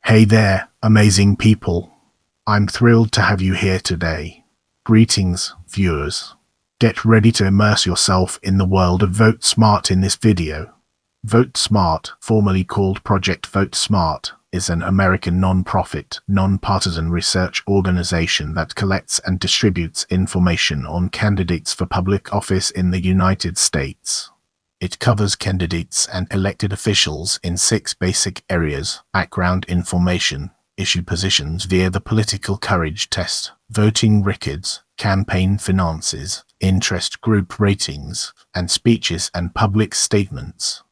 Hey there, amazing people. I'm thrilled to have you here today. Greetings, viewers. Get ready to immerse yourself in the world of Vote Smart in this video. Vote Smart, formerly called Project Vote Smart, is an American non-profit, non-partisan research organization that collects and distributes information on candidates for public office in the United States. It covers candidates and elected officials in 6 basic areas: background information, issue positions via the political courage test, voting records, campaign finances, interest group ratings, and speeches and public statements.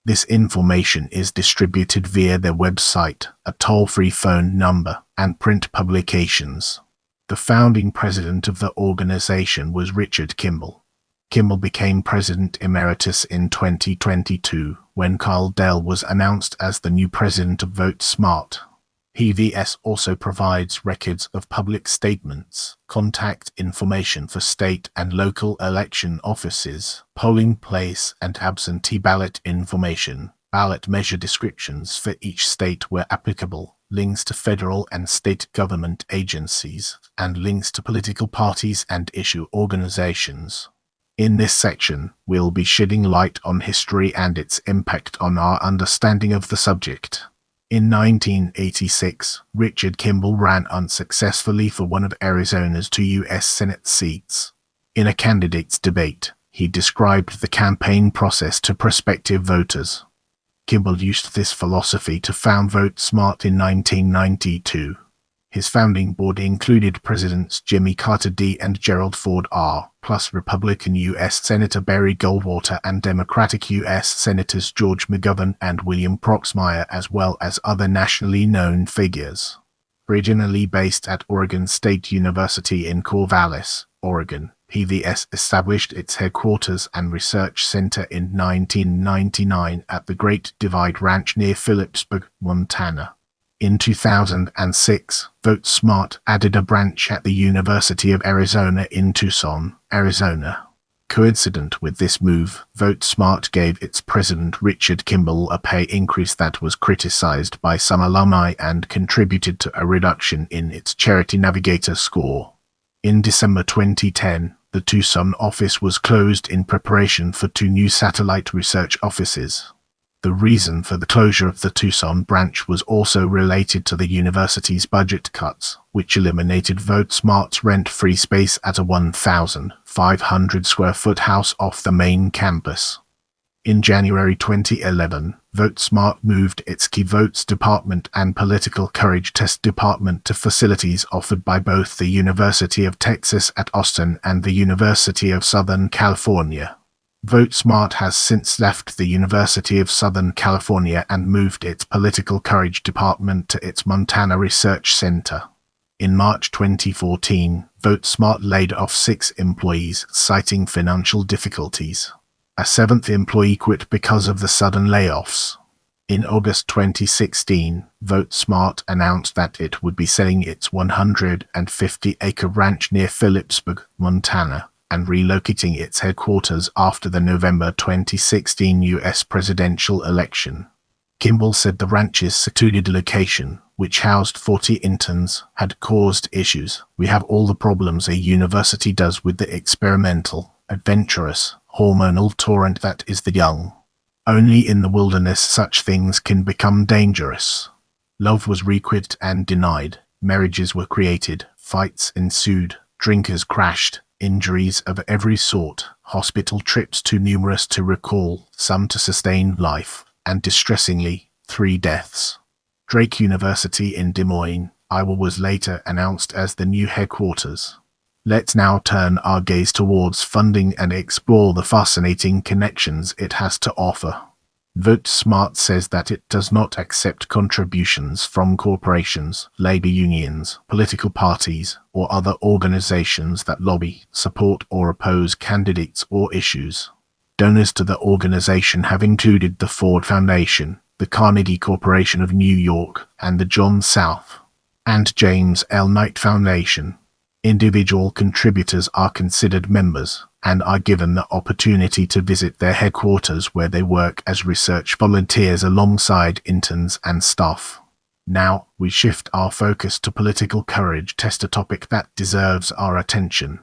This information is distributed via their website, a toll-free phone number, and print publications. The founding president of the organization was Richard Kimball. Kimball became president emeritus in 2022 when Kyle Dell was announced as the new president of Vote Smart. PVS also provides records of public statements, contact information for state and local election offices, polling place and absentee ballot information, ballot measure descriptions for each state where applicable, links to federal and state government agencies, and links to political parties and issue organizations. In this section, we'll be shedding light on history and its impact on our understanding of the subject. In 1986, Richard Kimball ran unsuccessfully for one of Arizona's 2 U.S. Senate seats. In a candidates debate, he described the campaign process to prospective voters. Kimball used this philosophy to found Vote Smart in 1992. His founding board included Presidents Jimmy Carter D. and Gerald Ford R., plus Republican U.S. Senator Barry Goldwater and Democratic U.S. Senators George McGovern and William Proxmire, as well as other nationally known figures. Originally based at Oregon State University in Corvallis, Oregon, PVS established its headquarters and research center in 1999 at the Great Divide Ranch near Phillipsburg, Montana. In 2006, Vote Smart added a branch at the University of Arizona in Tucson, Arizona. Coincident with this move, Vote Smart gave its president Richard Kimball a pay increase that was criticized by some alumni and contributed to a reduction in its Charity Navigator score. In December 2010, the Tucson office was closed in preparation for 2 new satellite research offices. The reason for the closure of the Tucson branch was also related to the university's budget cuts, which eliminated Vote Smart's rent-free space at a 1,500 square foot house off the main campus. In January 2011, Vote Smart moved its Key Votes Department and Political Courage Test Department to facilities offered by both the University of Texas at Austin and the University of Southern California. Vote Smart has since left the University of Southern California and moved its Political Courage Department to its Montana Research Center. In March 2014, Vote Smart laid off 6 employees, citing financial difficulties. A 7th employee quit because of the sudden layoffs. In August 2016, Vote Smart announced that it would be selling its 150-acre ranch near Phillipsburg, Montana, and relocating its headquarters after the November 2016 U.S. presidential election. Kimball said the ranch's secluded location, which housed 40 interns, had caused issues. "We have all the problems a university does with the experimental, adventurous, hormonal torrent that is the young. Only in the wilderness such things can become dangerous. Love was requited and denied, marriages were created, fights ensued, drinkers crashed, injuries of every sort, hospital trips too numerous to recall, some to sustain life, and distressingly, 3 deaths. Drake University in Des Moines, Iowa was later announced as the new headquarters. Let's now turn our gaze towards funding and explore the fascinating connections it has to offer. Vote Smart says that it does not accept contributions from corporations, labor unions, political parties, or other organizations that lobby, support, or oppose candidates or issues. Donors to the organization have included the Ford Foundation, the Carnegie Corporation of New York, and the John South and James L. Knight Foundation. Individual contributors are considered members and are given the opportunity to visit their headquarters where they work as research volunteers alongside interns and staff. Now, we shift our focus to political courage test, a topic that deserves our attention.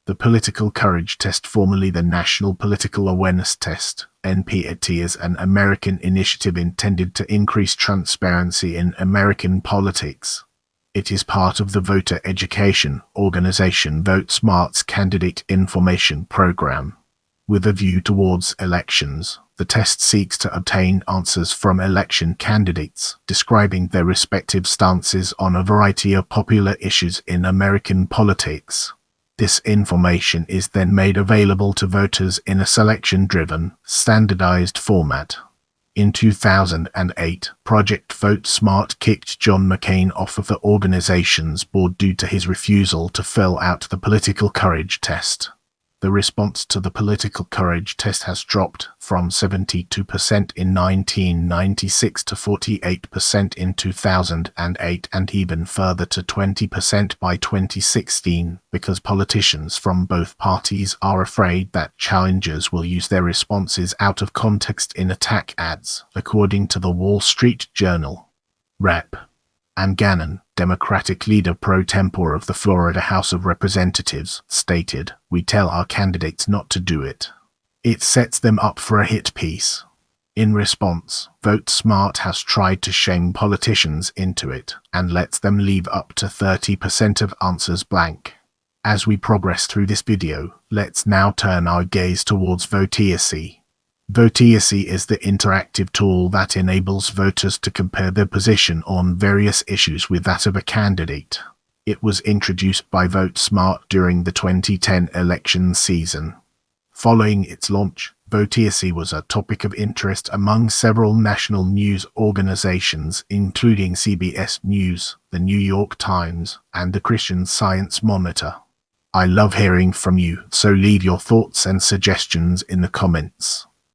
The political courage test, formerly the National Political Awareness Test, NPAT, is an American initiative intended to increase transparency in American politics. It is part of the voter education organization VoteSmart's Candidate Information Program. With a view towards elections, the test seeks to obtain answers from election candidates describing their respective stances on a variety of popular issues in American politics. This information is then made available to voters in a selection-driven, standardized format. In 2008, Project VoteSmart kicked John McCain off of the organization's board due to his refusal to fill out the political courage test. The response to the political courage test has dropped from 72% in 1996 to 48% in 2008 and even further to 20% by 2016 because politicians from both parties are afraid that challengers will use their responses out of context in attack ads, according to the Wall Street Journal. Rep. Ann Gannon, Democratic leader pro tempore of the Florida House of Representatives, stated, "We tell our candidates not to do it. It sets them up for a hit piece." In response, VoteSmart has tried to shame politicians into it and lets them leave up to 30% of answers blank. As we progress through this video, let's now turn our gaze towards Voteacy. Voteacy is the interactive tool that enables voters to compare their position on various issues with that of a candidate. It was introduced by VoteSmart during the 2010 election season. Following its launch, Voteacy was a topic of interest among several national news organizations, including CBS News, the New York Times, and the Christian Science Monitor. I love hearing from you, so leave your thoughts and suggestions in the comments.